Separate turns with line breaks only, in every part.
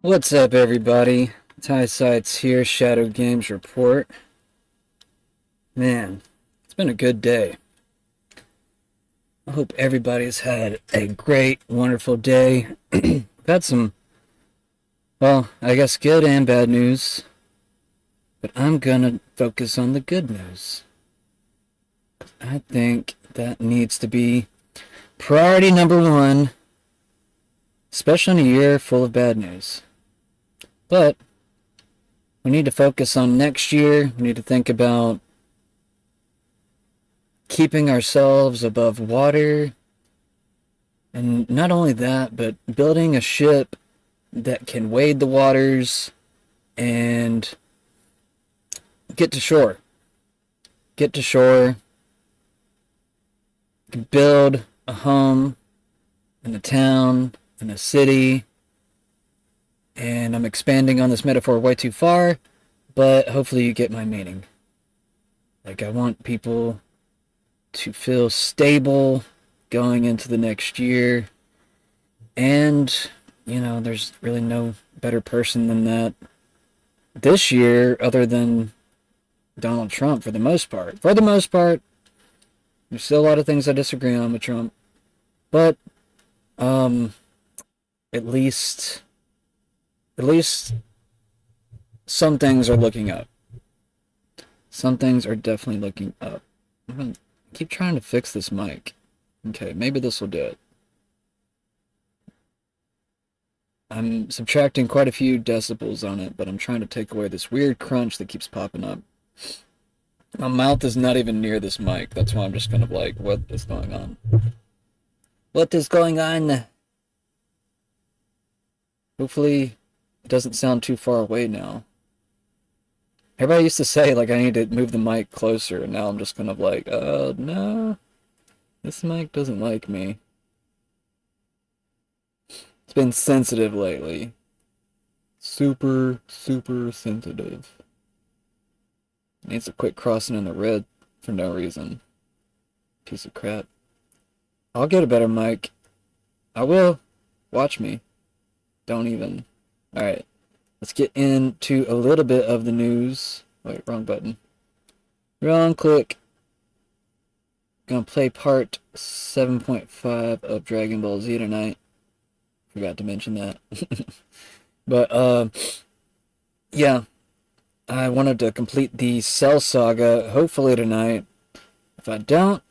What's up, everybody? Ty Sites here, Shadow Games Report. Man, it's been a good day. I hope everybody's had a great, wonderful day. I've had some, well, I guess good and bad news, but I'm gonna focus on the good news. I think that needs to be priority number one, especially in a year full of bad news. But we need to focus on next year. We need to think about keeping ourselves above water. And not only that, but building a ship that can wade the waters and get to shore. Get to shore. Build a home in a town, in a city. And I'm expanding on this metaphor way too far, but hopefully you get my meaning. Like, I want people to feel stable going into the next year. And, you know, there's really no better person than that this year other than Donald Trump for the most part. For the most part, there's still a lot of things I disagree on with Trump. But, at least some things are looking up. Some things are definitely looking up. I'm gonna keep trying to fix this mic. Okay, maybe this will do it. I'm subtracting quite a few decibels on it, but I'm trying to take away this weird crunch that keeps popping up. My mouth is not even near this mic. That's why I'm just kind of like, what is going on? What is going on? Hopefully it doesn't sound too far away now. Everybody used to say, like, I need to move the mic closer, and now I'm just kind of like, no. This mic doesn't like me. It's been sensitive lately. Super, super sensitive. It needs to quit crossing in the red for no reason. Piece of crap. I'll get a better mic. I will. Watch me. Don't even. Alright. Let's get into a little bit of the news. Wait, wrong button. Wrong click. Gonna play part 7.5 of Dragon Ball Z tonight. Forgot to mention that. But, yeah. I wanted to complete the Cell Saga, hopefully tonight. If I don't,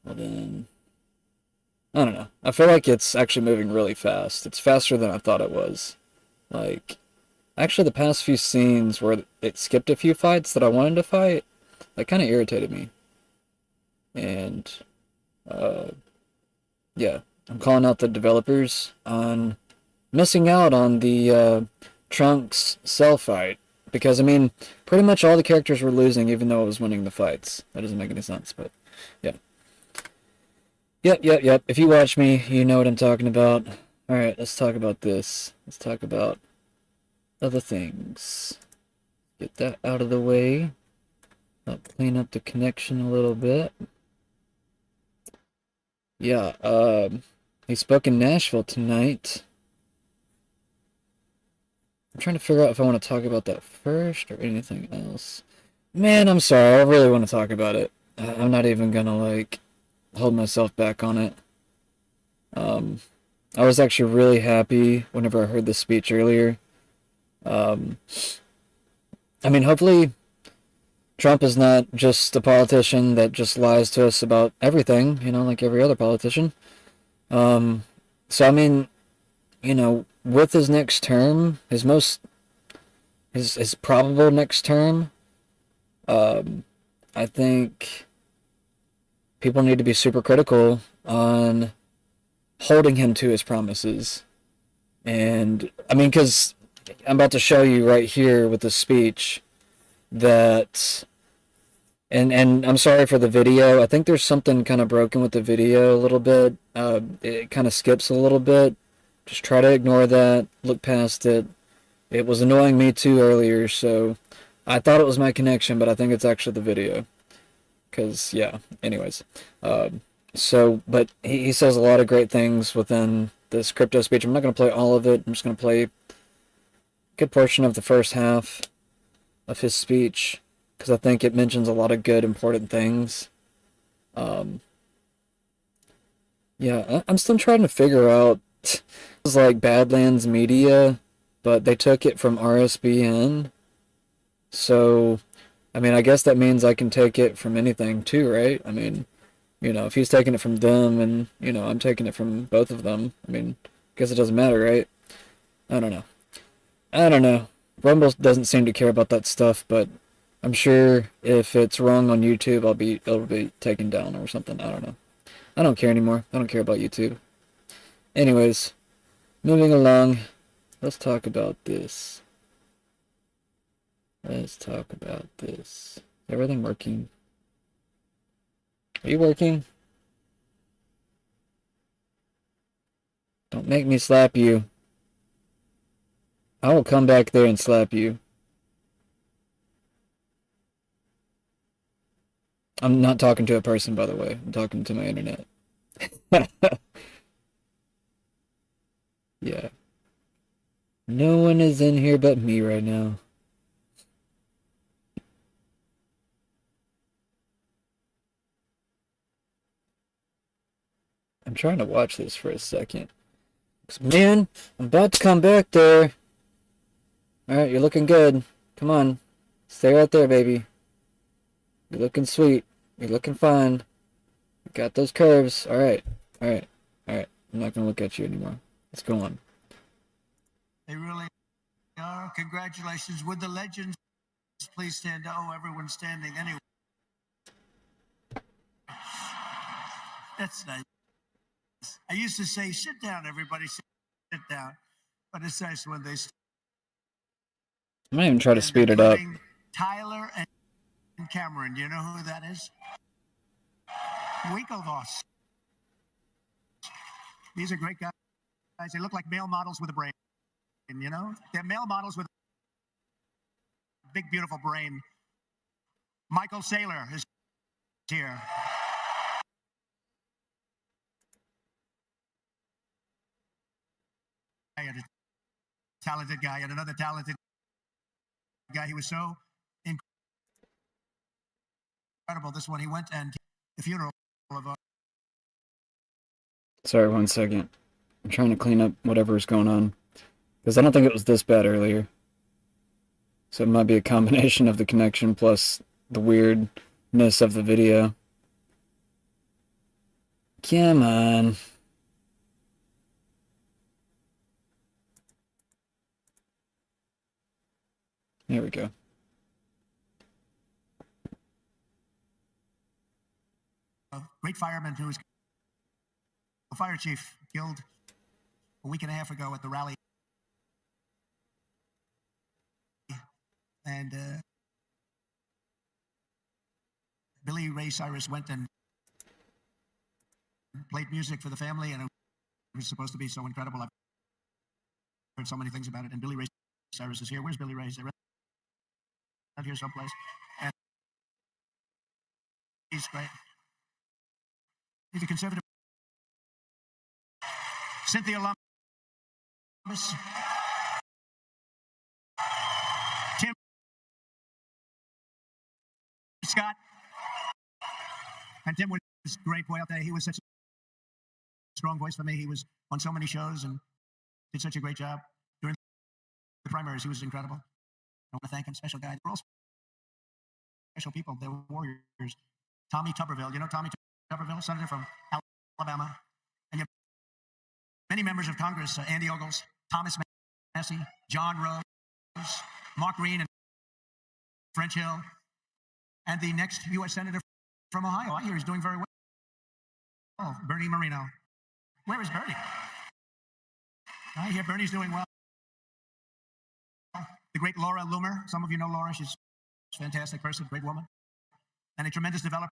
well then, I don't know. I feel like it's actually moving really fast. It's faster than I thought it was. Like, actually the past few scenes where it skipped a few fights that I wanted to fight, that kind of irritated me. And, yeah, I'm calling out the developers on missing out on the Trunks Cell fight. Because, I mean, pretty much all the characters were losing even though I was winning the fights. That doesn't make any sense, but, yeah. Yep. If you watch me, you know what I'm talking about. Alright, let's talk about this. Let's talk about other things. Get that out of the way. I'll clean up the connection a little bit. Yeah, he spoke in Nashville tonight. I'm trying to figure out if I want to talk about that first or anything else. Man, I'm sorry. I really want to talk about it. I'm not even gonna, like, hold myself back on it. I was actually really happy whenever I heard this speech earlier. I mean, hopefully Trump is not just a politician that just lies to us about everything, you know, like every other politician. So, I mean, you know, with his next term, his probable next term, I think people need to be super critical on holding him to his promises. And, I mean, because I'm about to show you right here with the speech that, and I'm sorry for the video. I think there's something kind of broken with the video a little bit. It kind of skips a little bit. Just try to ignore that, look past it. It was annoying me too earlier, so I thought it was my connection, but I think it's actually the video. Because, yeah, anyways. But he says a lot of great things within this crypto speech. I'm not going to play all of it. I'm just going to play good portion of the first half of his speech because I think it mentions a lot of good, important things. Yeah, I'm still trying to figure out. It was like Badlands Media, but they took it from RSBN. So, I mean, I guess that means I can take it from anything too, right? I mean, if he's taking it from them and, I'm taking it from both of them, I mean, I guess it doesn't matter, right? I don't know. I don't know. Rumble doesn't seem to care about that stuff, but I'm sure if it's wrong on YouTube, it'll be taken down or something. I don't know. I don't care anymore. I don't care about YouTube. Anyways, moving along, let's talk about this. Let's talk about this. Is everything working? Are you working? Don't make me slap you. I will come back there and slap you. I'm not talking to a person, by the way. I'm talking to my internet. Yeah. No one is in here but me right now. I'm trying to watch this for a second. Man, I'm about to come back there. Alright, you're looking good. Come on. Stay right there, baby. You're looking sweet. You're looking fine. You got those curves. Alright. Alright. Alright. I'm not gonna look at you anymore. Let's go on.
They really are. Congratulations. Would the legends please stand? Oh, everyone's standing anyway. That's nice. I used to say, sit down, everybody, sit down. But it's nice when they stand.
I might even try to speed it up.
Tyler and Cameron, do you know who that is? Winklevoss. These are great guys. They look like male models with a brain, They're male models with a big, beautiful brain. Michael Saylor is here. A talented guy and another talented guy. He was so incredible. This one, he went and the funeral of
Sorry, 1 second. I'm trying to clean up whatever's going on. Because I don't think it was this bad earlier. So it might be a combination of the connection plus the weirdness of the video. Come on. Here we go.
a great fireman who was a fire chief killed a week and a half ago at the rally. And Billy Ray Cyrus went and played music for the family, and it was supposed to be so incredible. I've heard so many things about it. And Billy Ray Cyrus is here. Where's Billy Ray? Is he out here someplace? And he's great. He's a conservative. Cynthia Lummis. Tim Scott. And Tim was great boy out there. He was such a strong voice for me. He was on so many shows and did such a great job during the primaries. He was incredible. I want to thank him. Special guy. They're all special people. They were warriors. Tommy Tuberville. You know Tommy Tuberville, senator from Alabama. And you have many members of Congress, Andy Ogles, Thomas Massey, John Rose, Mark Green, and French Hill, and the next U.S. Senator from Ohio. I hear he's doing very well. Oh, Bernie Moreno. Where is Bernie? I hear Bernie's doing well. The great Laura Loomer. Some of you know Laura. She's a fantastic person, great woman, and a tremendous developer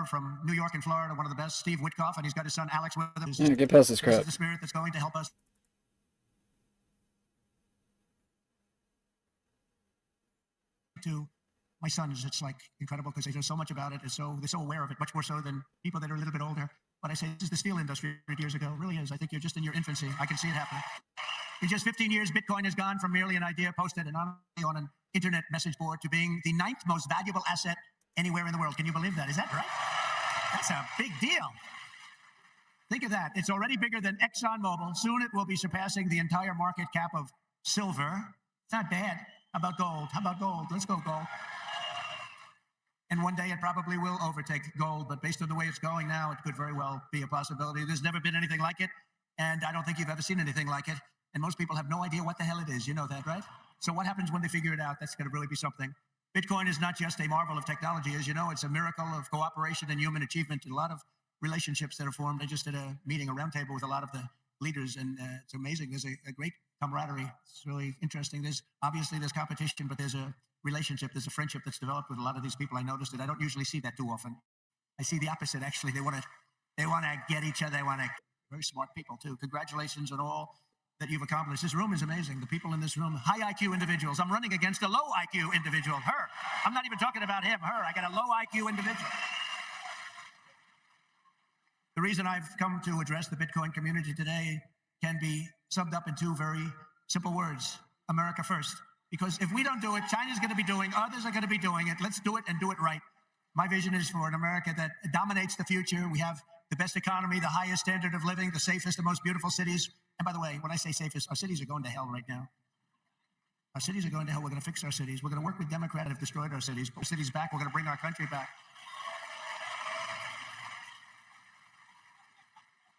from New York and Florida, one of the best, Steve Witkoff, and he's got his son Alex with him.
Yeah, get past this crap.
This is the spirit that's going to help us. To my sons, it's like incredible because they know so much about it. They're so aware of it, much more so than people that are a little bit older. But I say this is the steel industry 100 years ago. It really is. I think you're just in your infancy. I can see it happening. In just 15 years, Bitcoin has gone from merely an idea posted anonymously on an internet message board to being the 9th most valuable asset anywhere in the world. Can you believe that? Is that right? That's a big deal. Think of that. It's already bigger than ExxonMobil. Soon it will be surpassing the entire market cap of silver. It's not bad. How about gold? How about gold? Let's go gold. And one day it probably will overtake gold, but based on the way it's going now, it could very well be a possibility. There's never been anything like it, and I don't think you've ever seen anything like it. And most people have no idea what the hell it is. You know that, right? So what happens when they figure it out? That's going to really be something. Bitcoin is not just a marvel of technology. As you know, it's a miracle of cooperation and human achievement, and a lot of relationships that are formed. I just did a meeting, a roundtable with a lot of the leaders, and it's amazing. There's a great camaraderie. It's really interesting. There's competition, but there's a relationship, there's a friendship that's developed with a lot of these people. I noticed it. I don't usually see that too often. I see the opposite, actually. They want to get each other. They want to, very smart people too. Congratulations on all that you've accomplished. This room is amazing. The people in this room, high IQ individuals. I'm running against a low IQ individual, her. I'm not even talking about him, her. I got a low IQ individual. The reason I've come to address the Bitcoin community today can be summed up in two very simple words: America first. Because if we don't do it, China's going to be doing, others are going to be doing it. Let's do it and do it right. My vision is for an America that dominates the future. We have the best economy, the highest standard of living, the safest and most beautiful cities. And by the way, when I say safest, our cities are going to hell right now. Our cities are going to hell. We're going to fix our cities. We're going to work with Democrats that have destroyed our cities. Put our cities back. We're going to bring our country back.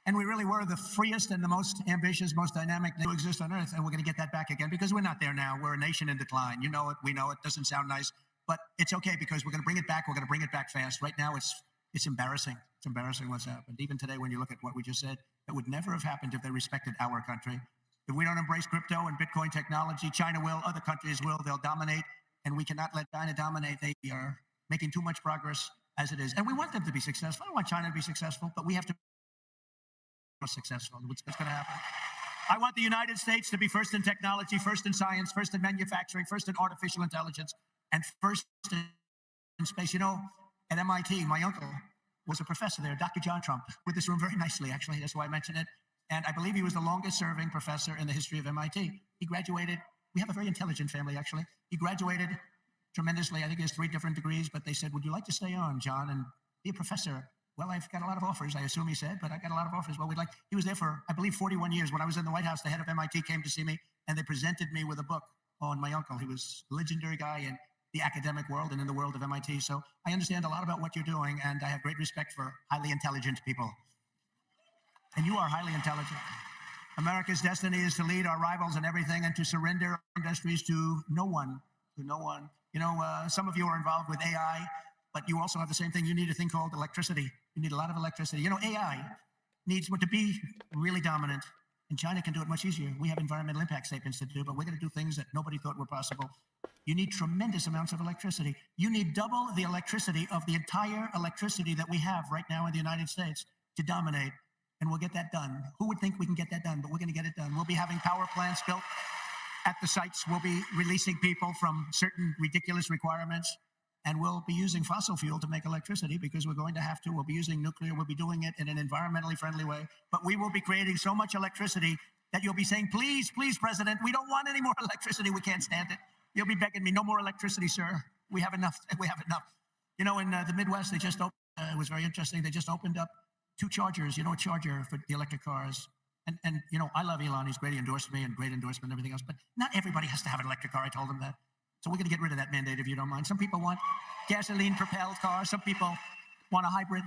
And we really were the freest and the most ambitious, most dynamic to exist on Earth. And we're going to get that back again because we're not there now. We're a nation in decline. You know it. We know it. Doesn't sound nice, but it's okay because we're going to bring it back. We're going to bring it back fast. Right now, it's embarrassing. It's embarrassing what's happened. Even today, when you look at what we just said, it would never have happened if they respected our country. If we don't embrace crypto and Bitcoin technology, China will, other countries will. They'll dominate, and we cannot let China dominate. They are making too much progress as it is. And we want them to be successful. I don't want China to be successful, but we have to successful. What's going to happen? I want the United States to be first in technology, first in science, first in manufacturing, first in artificial intelligence, and first in space. You know, at MIT, my uncle was a professor there, Dr. John Trump, with this room very nicely, actually. That's why I mentioned it. And I believe he was the longest serving professor in the history of MIT. He graduated. We have a very intelligent family, actually. He graduated tremendously. I think he has 3 different degrees, but they said, "Would you like to stay on, John, and be a professor?" Well, I've got a lot of offers, I assume he said, but I got a lot of offers. Well, he was there for, I believe, 41 years. When I was in the White House, the head of MIT came to see me, and they presented me with a book on my uncle. He was a legendary guy in the academic world and in the world of MIT. So I understand a lot about what you're doing, and I have great respect for highly intelligent people. And you are highly intelligent. America's destiny is to lead our rivals in everything and to surrender our industries to no one, to no one. You know, some of you are involved with AI, but you also have the same thing. You need a thing called electricity. You need a lot of electricity. You know, AI needs to be really dominant, and China can do it much easier. We have environmental impact statements to do, but we're going to do things that nobody thought were possible. You need tremendous amounts of electricity. You need double the electricity of the entire electricity that we have right now in the United States to dominate, and we'll get that done. Who would think we can get that done? But we're going to get it done. We'll be having power plants built at the sites. We'll be releasing people from certain ridiculous requirements. And we'll be using fossil fuel to make electricity because we're going to have to. We'll be using nuclear. We'll be doing it in an environmentally friendly way. But we will be creating so much electricity that you'll be saying, "Please, please, President, we don't want any more electricity. We can't stand it." You'll be begging me, "No more electricity, sir. We have enough. We have enough." You know, in the Midwest, they just opened, it was very interesting. They just opened up 2 chargers, you know, a charger for the electric cars. And you know, I love Elon. He's great. He endorsed me and great endorsement and everything else. But not everybody has to have an electric car. I told him that. So we're going to get rid of that mandate if you don't mind. Some people want gasoline-propelled cars. Some people want a hybrid.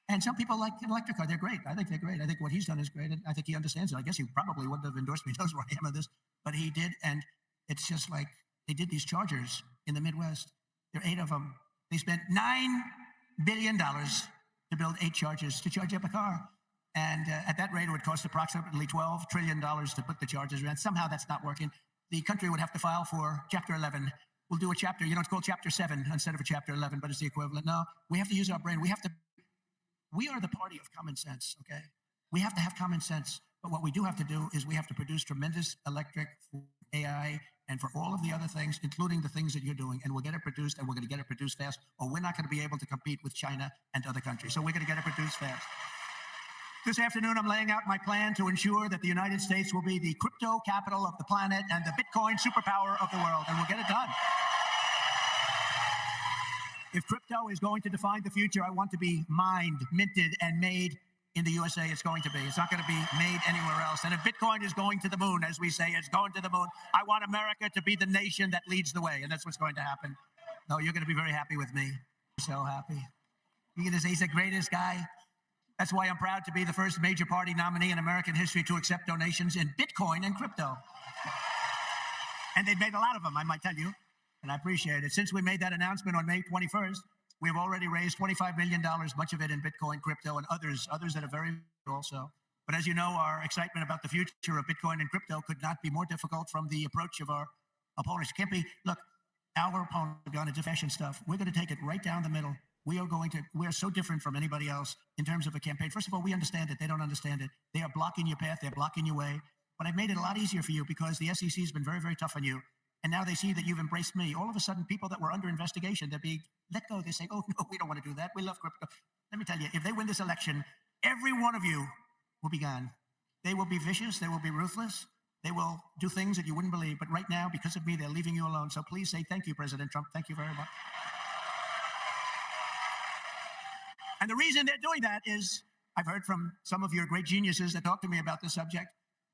And some people like an electric car. They're great. I think they're great. I think what he's done is great. And I think he understands it. I guess he probably wouldn't have endorsed me. He knows where I am on this. But he did. And it's just like they did these chargers in the Midwest. There are 8 of them. They spent $9 billion to build 8 chargers to charge up a car. And at that rate, it would cost approximately $12 trillion to put the chargers around. Somehow that's not working. The country would have to file for Chapter 11. We'll do a chapter, you know, it's called Chapter 7 instead of a Chapter 11, but it's the equivalent. No, we have to use our brain. We are the party of common sense, okay? We have to have common sense. But what we do have to do is we have to produce tremendous electric for AI and for all of the other things, including the things that you're doing. And we'll get it produced, and we're going to get it produced fast, or we're not going to be able to compete with China and other countries. So we're going to get it produced fast. This afternoon, I'm laying out my plan to ensure that the United States will be the crypto capital of the planet and the Bitcoin superpower of the world, and we'll get it done. If crypto is going to define the future, I want to be mined, minted, and made in the USA. It's going to be. It's not going to be made anywhere else. And if Bitcoin is going to the moon, as we say, it's going to the moon. I want America to be the nation that leads the way, and that's what's going to happen. No, you're going to be very happy with me. So happy. You're going to say he's the greatest guy. That's why I'm proud to be the first major party nominee in American history to accept donations in Bitcoin and crypto. And they've made a lot of them, I might tell you, and I appreciate it. Since we made that announcement on May 21st, we've already raised $25 million, much of it in Bitcoin, crypto, and others that are very also. But as you know, our excitement about the future of Bitcoin and crypto could not be more difficult from the approach of our opponents. It can't be, look, our opponents have gone into fashion stuff. We're going to take it right down the middle. We are so different from anybody else in terms of a campaign. First of all, we understand it. They don't understand it. They are blocking your path. They're blocking your way. But I've made it a lot easier for you because the SEC has been very, very tough on you. And now they see that you've embraced me. All of a sudden, people that were under investigation, they're being let go. They say, oh, no, we don't want to do that. We love crypto. Let me tell you, if they win this election, every one of you will be gone. They will be vicious. They will be ruthless. They will do things that you wouldn't believe. But right now, because of me, they're leaving you alone. So please say thank you, President Trump. Thank you very much. And the reason they're doing that is I've heard from some of your great geniuses that talk to me about this subject.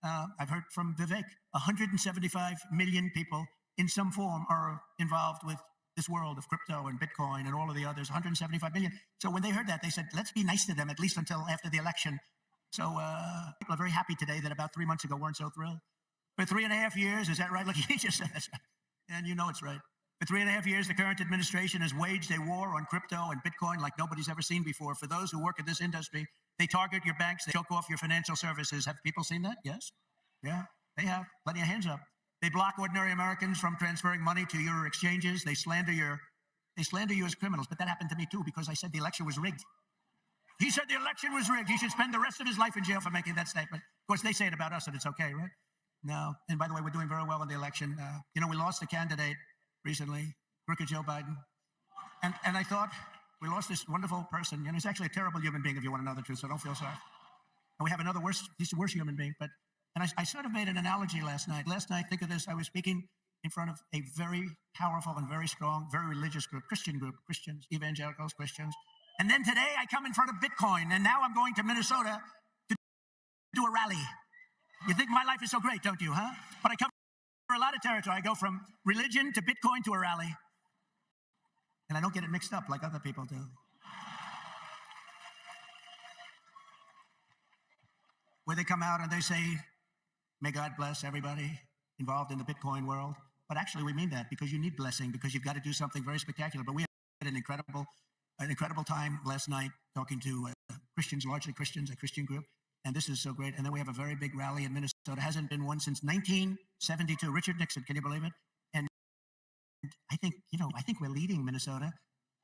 I've heard from Vivek. 175 million people in some form are involved with this world of crypto and Bitcoin and all of the others, 175 million. So when they heard that, they said, let's be nice to them, at least until after the election. So people are very happy today that about 3 months ago weren't so thrilled. For 3.5 years, is that right? Look, he just said that's right. And you know it's right. For 3.5 years, the current administration has waged a war on crypto and Bitcoin like nobody's ever seen before. For those who work in this industry, they target your banks, they choke off your financial services. Have people seen that? Yes? Yeah, they have. Plenty of hands up. They block ordinary Americans from transferring money to your exchanges. They slander you as criminals. But that happened to me too because I said the election was rigged. He said the election was rigged. He should spend the rest of his life in jail for making that statement. Of course, they say it about us and it's okay, right? No. And by the way, we're doing very well in the election. We lost the candidate recently, crooked Joe Biden. And I thought, we lost this wonderful person. He's actually a terrible human being if you want to know the truth, so don't feel sorry. And we have another he's a worse human being. And I sort of made an analogy last night. Last night, think of this, I was speaking in front of a very powerful and very strong, very religious group, Christians, evangelicals, Christians. And then today I come in front of Bitcoin, and now I'm going to Minnesota to do a rally. You think my life is so great, don't you, huh? But I come for a lot of territory. I go from religion to Bitcoin to a rally. And I don't get it mixed up like other people do. Where they come out and they say, may God bless everybody involved in the Bitcoin world. But actually we mean that because you need blessing, because you've got to do something very spectacular. But we had an incredible time last night talking to Christians, largely Christians, a Christian group. And this is so great. And then we have a very big rally in Minnesota. Hasn't been one since 1972. Richard Nixon, can you believe it? And I think we're leading Minnesota,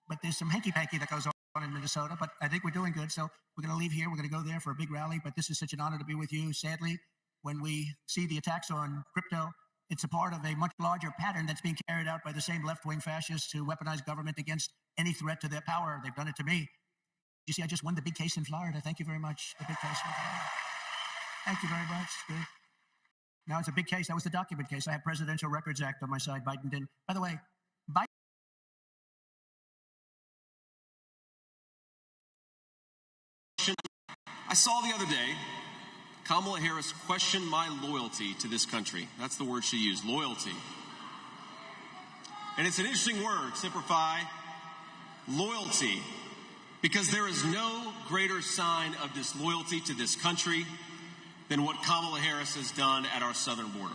but there's some hanky-panky that goes on in Minnesota, but I think we're doing good. So we're going to leave here. We're going to go there for a big rally, but this is such an honor to be with you. Sadly, when we see the attacks on crypto, it's a part of a much larger pattern that's being carried out by the same left-wing fascists who weaponize government against any threat to their power. They've done it to me. You see, I just won the big case in Florida. Thank you very much. The big case in Florida. Thank you very much. Good. Now it's a big case. That was the document case. I have Presidential Records Act on my side. Biden didn't. By the way, Biden.
I saw the other day Kamala Harris question my loyalty to this country. That's the word she used, loyalty. And it's an interesting word, simplify, loyalty. Because there is no greater sign of disloyalty to this country than what Kamala Harris has done at our southern border.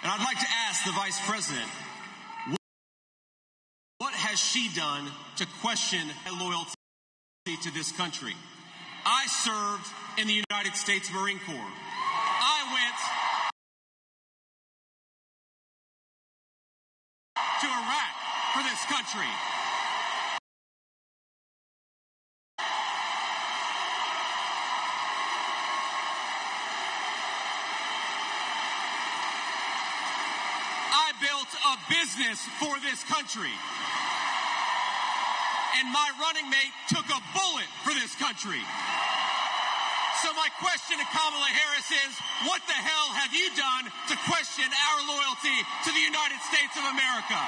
And I'd like to ask the Vice President, what has she done to question my loyalty to this country? I served in the United States Marine Corps. I went to Iraq for this country. I built a business for this country. and my running mate took a bullet for this country. So my question to Kamala Harris is, what the hell have you done to question our loyalty to the United States of America?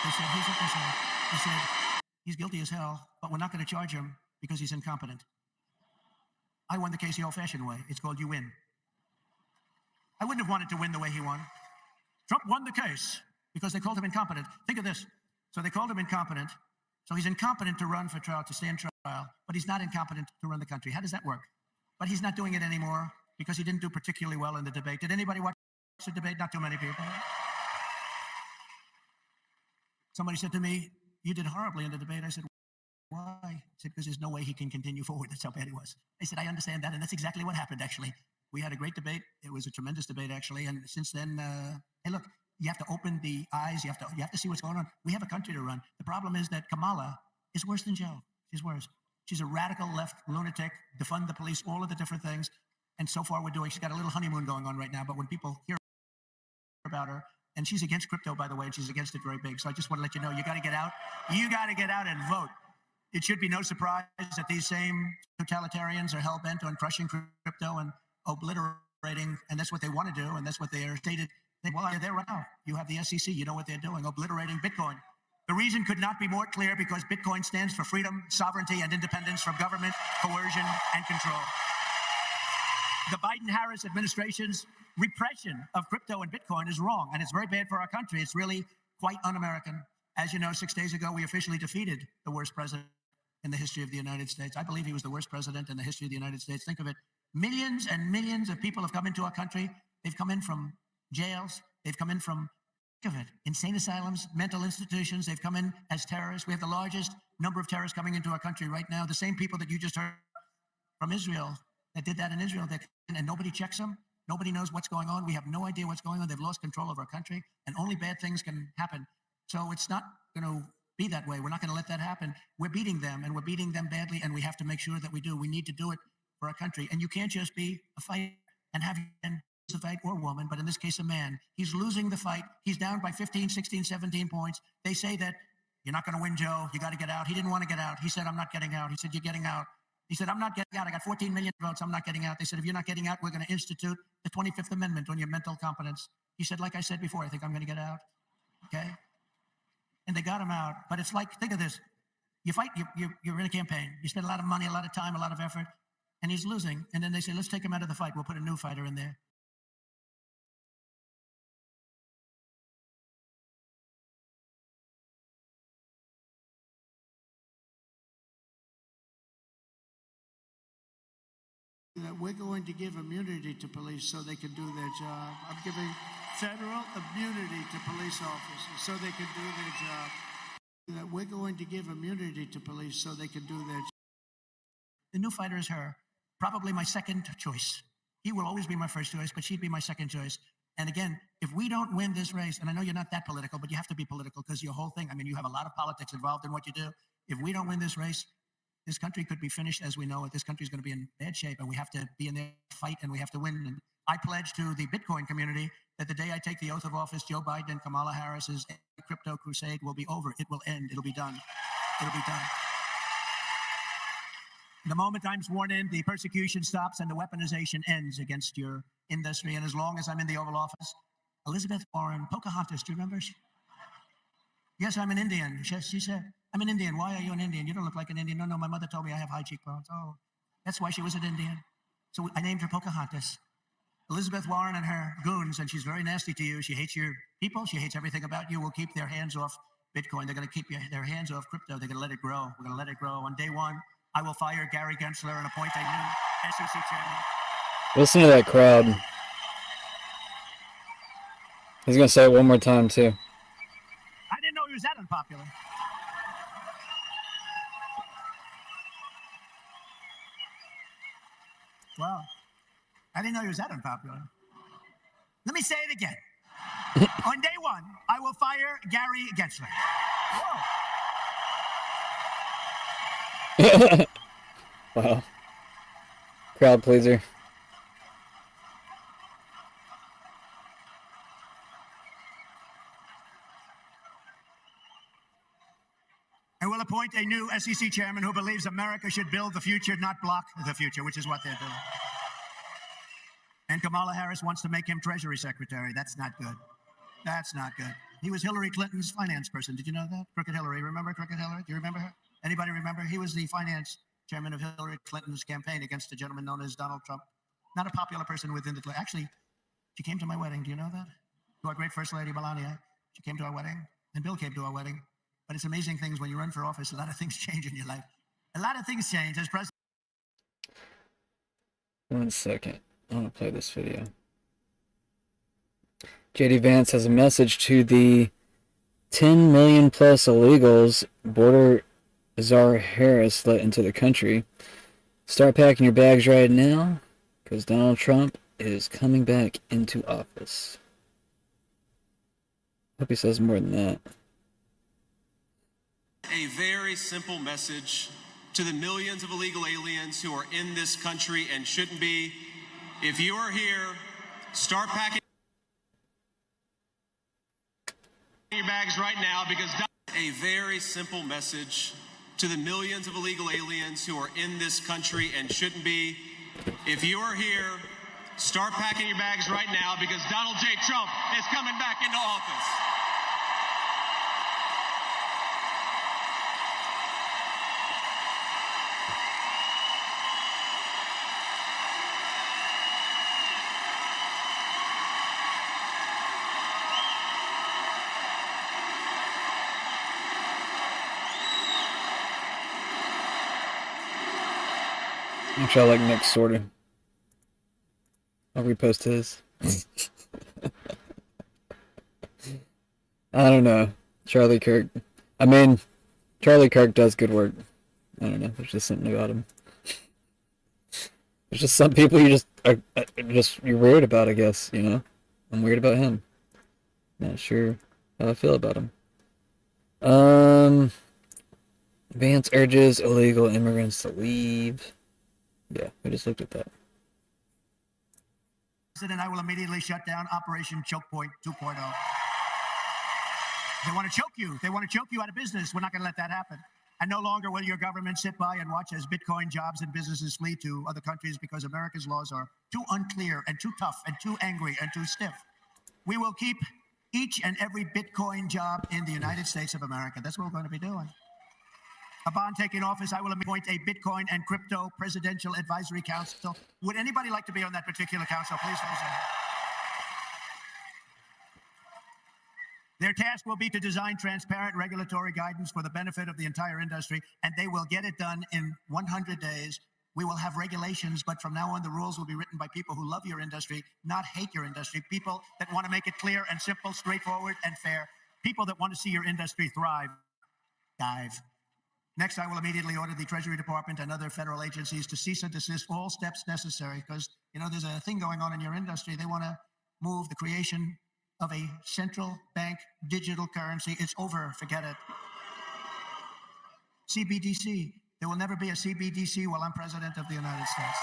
They said, here's what they said. They said, he's guilty as hell, but we're not going to charge him because he's incompetent. I won the case the old-fashioned way. It's called you win. I wouldn't have wanted to win the way he won. Trump won the case because they called him incompetent. Think of this. So they called him incompetent. So he's incompetent to run for trial, to stand trial, but he's not incompetent to run the country. How does that work? But he's not doing it anymore because he didn't do particularly well in the debate. Did anybody watch the debate? Not too many people. Somebody said to me, you did horribly in the debate. I said, why? I said, because there's no way he can continue forward. That's how bad he was. I said, I understand that. And that's exactly what happened, actually. We had a great debate. It was a tremendous debate, actually. And since then, hey, look, you have to open the eyes. You have to see what's going on. We have a country to run. The problem is that Kamala is worse than Joe. She's worse. She's a radical left lunatic, defund the police, all of the different things. And so far she's got a little honeymoon going on right now. But when people hear about her, and she's against crypto, by the way, and she's against it very big. So I just want to let you know, you got to get out. You got to get out and vote. It should be no surprise that these same totalitarians are hell-bent on crushing crypto and obliterating, and that's what they want to do, and that's what they are stated. Well, they're there right now. You have the SEC. You know what they're doing, obliterating Bitcoin. The reason could not be more clear because Bitcoin stands for freedom, sovereignty, and independence from government, coercion, and control. The Biden-Harris administration's repression of crypto and Bitcoin is wrong, and it's very bad for our country. It's really quite un-American. As you know, 6 days ago, we officially defeated the worst president in the history of the United States. I believe he was the worst president in the history of the United States. Think of it. Millions and millions of people have come into our country. They've come in from jails. They've come in from, think of it, insane asylums, mental institutions. They've come in as terrorists. We have the largest number of terrorists coming into our country right now. The same people that you just heard from Israel, that did that in Israel, and nobody checks them. Nobody knows what's going on. We have no idea what's going on. They've lost control of our country, and only bad things can happen. So it's not going to be that way. We're not going to let that happen. We're beating them, and we're beating them badly, and we have to make sure that we do. We need to do it for our country. And you can't just be a fight and have a fight or woman, but in this case, a man. He's losing the fight. He's down by 15, 16, 17 points. They say that you're not going to win, Joe. You got to get out. He didn't want to get out. He said, I'm not getting out. He said, you're getting out. He said, I'm not getting out. I got 14 million votes. I'm not getting out. They said, if you're not getting out, we're going to institute the 25th Amendment on your mental competence. He said, like I said before, I think I'm going to get out. Okay? And they got him out. But it's like, think of this. You fight, you're in a campaign. You spend a lot of money, a lot of time, a lot of effort, and he's losing. And then they say, let's take him out of the fight. We'll put a new fighter in there.
That we're going to give immunity to police so they can do their job. I'm giving federal immunity to police officers so they can do their job. That we're going to give immunity to police so they can do their job.
The new fighter is her, probably my second choice. He will always be my first choice, but she'd be my second choice. And again, if we don't win this race, and I know you're not that political, but you have to be political because your whole thing, I mean, you have a lot of politics involved in what you do. If we don't win this race, this country could be finished as we know it. This country is going to be in bad shape, and we have to be in there fight, and we have to win. And I pledge to the Bitcoin community that the day I take the oath of office, Joe Biden and Kamala Harris's crypto crusade will be over. It will end. It'll be done. It'll be done. The moment I'm sworn in, the persecution stops and the weaponization ends against your industry. And as long as I'm in the Oval Office, Elizabeth Warren, Pocahontas, do you remember? Yes, I'm an Indian. She said, I'm an Indian. Why are you an Indian? You don't look like an Indian. No, my mother told me I have high cheekbones. Oh, that's why she was an Indian. So I named her Pocahontas. Elizabeth Warren and her goons, and she's very nasty to you. She hates your people. She hates everything about you. Will keep their hands off Bitcoin. They're going to keep their hands off crypto. They're going to let it grow. We're going to let it grow. On day one, I will fire Gary Gensler and appoint a new SEC chairman.
Listen to that crowd. He's going to say it one more time, too.
I didn't know he was that unpopular. Well, I didn't know he was that unpopular. Let me say it again. On day one, I will fire Gary Gensler.
Wow. Crowd pleaser.
appoint a new SEC chairman who believes America should build the future, not block the future, which is what they're doing. And Kamala Harris wants to make him Treasury Secretary. That's not good. That's not good. He was Hillary Clinton's finance person. Did you know that? Crooked Hillary. Remember Crooked Hillary? Do you remember her? Anybody remember? He was the finance chairman of Hillary Clinton's campaign against a gentleman known as Donald Trump. Not a popular person within the... Actually, she came to my wedding. Do you know that? To our great First Lady, Melania. She came to our wedding. And Bill came to our wedding. But it's amazing things when you run for office. A lot of things change in your life. A lot of things change as president.
1 second. I want to play this video. JD Vance has a message to the 10 million plus illegals border czar Harris let into the country. Start packing your bags right now, because Donald Trump is coming back into office. Hope he says more than that.
A very simple message to the millions of illegal aliens who are in this country and shouldn't be. If you are here, start packing your bags right now, because a very simple message to the millions of illegal aliens who are in this country and shouldn't be. If you are here, start packing your bags right now, because Donald J. Trump is coming back into office.
Actually, I like Nick sort of. I'll repost his. I don't know. Charlie Kirk. I mean, Charlie Kirk does good work. I don't know. There's just something about him. There's just some people you you're weird about, I guess, you know? I'm weird about him. Not sure how I feel about him. Vance urges illegal immigrants to leave. Yeah, we just looked at that.
And I will immediately shut down Operation Choke Point 2.0. They want to choke you. They want to choke you out of business. We're not going to let that happen. And no longer will your government sit by and watch as Bitcoin jobs and businesses flee to other countries because America's laws are too unclear and too tough and too angry and too stiff. We will keep each and every Bitcoin job in the United States of America. That's what we're going to be doing. Upon taking office, I will appoint a Bitcoin and Crypto Presidential Advisory Council. Would anybody like to be on that particular council? Please raise your hand. Their task will be to design transparent regulatory guidance for the benefit of the entire industry, and they will get it done in 100 days. We will have regulations, but from now on, the rules will be written by people who love your industry, not hate your industry, people that want to make it clear and simple, straightforward and fair, people that want to see your industry thrive. Next, I will immediately order the Treasury Department and other federal agencies to cease and desist all steps necessary, because, you know, there's a thing going on in your industry. They want to move the creation of a central bank digital currency. It's over. Forget it. CBDC. There will never be a CBDC while I'm president of the United States.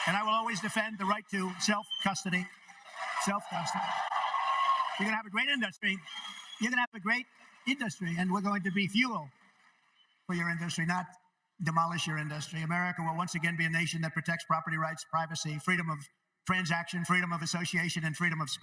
And I will always defend the right to self-custody. Self-custody. You're going to have a great industry. You're going to have a great industry, and we're going to be fuel for your industry, not demolish your industry. America will once again be a nation that protects property rights, privacy, freedom of transaction, freedom of association, and freedom of speech.